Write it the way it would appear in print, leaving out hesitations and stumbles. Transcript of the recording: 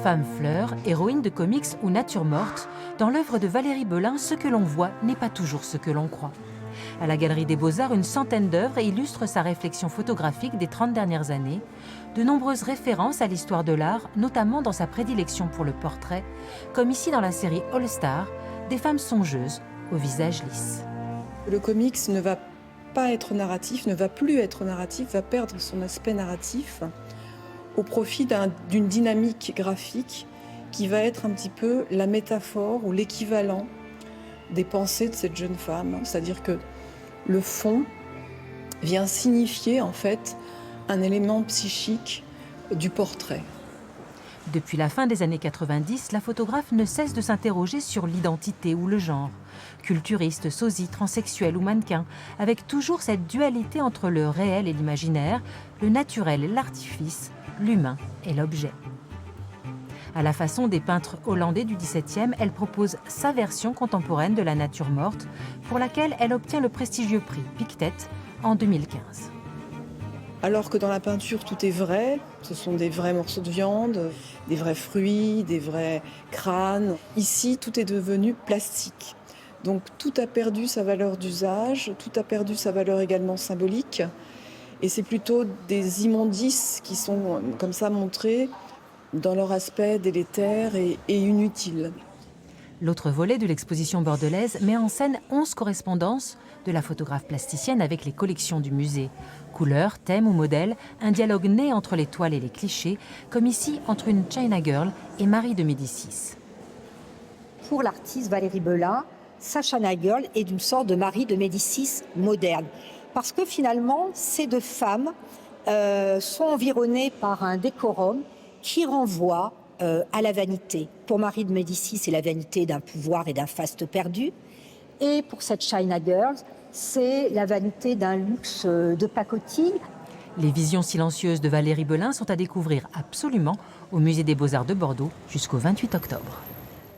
Femme fleur, héroïne de comics ou nature morte, dans l'œuvre de Valérie Belin, ce que l'on voit n'est pas toujours ce que l'on croit. À la Galerie des Beaux-Arts, une centaine d'œuvres illustrent sa réflexion photographique des 30 dernières années. De nombreuses références à l'histoire de l'art, notamment dans sa prédilection pour le portrait, comme ici dans la série All Star, des femmes songeuses au visage lisse. Le comics ne va pas être narratif, ne va plus être narratif, va perdre son aspect narratif au profit d'une dynamique graphique qui va être un petit peu la métaphore ou l'équivalent des pensées de cette jeune femme. C'est-à-dire que le fond vient signifier en fait un élément psychique du portrait. Depuis la fin des années 90, la photographe ne cesse de s'interroger sur l'identité ou le genre. Culturiste, sosie, transsexuel ou mannequin, avec toujours cette dualité entre le réel et l'imaginaire, le naturel et l'artifice, l'humain et l'objet. À la façon des peintres hollandais du XVIIe, elle propose sa version contemporaine de la nature morte, pour laquelle elle obtient le prestigieux prix Pictet en 2015. Alors que dans la peinture, tout est vrai, ce sont des vrais morceaux de viande, des vrais fruits, des vrais crânes. Ici, tout est devenu plastique. Donc tout a perdu sa valeur d'usage, tout a perdu sa valeur également symbolique. Et c'est plutôt des immondices qui sont comme ça montrés dans leur aspect délétère et inutile. L'autre volet de l'exposition bordelaise met en scène 11 correspondances de la photographe plasticienne avec les collections du musée. Couleurs, thèmes ou modèles, un dialogue né entre les toiles et les clichés, comme ici entre une China Girl et Marie de Médicis. Pour l'artiste Valérie Belin, sa China Girl est d'une sorte de Marie de Médicis moderne. Parce que finalement, ces deux femmes sont environnées par un décorum qui renvoie à la vanité. Pour Marie de Médicis, c'est la vanité d'un pouvoir et d'un faste perdu. Et pour cette China Girl, c'est la vanité d'un luxe de pacotille. Les visions silencieuses de Valérie Belin sont à découvrir absolument au Musée des Beaux-Arts de Bordeaux jusqu'au 28 octobre.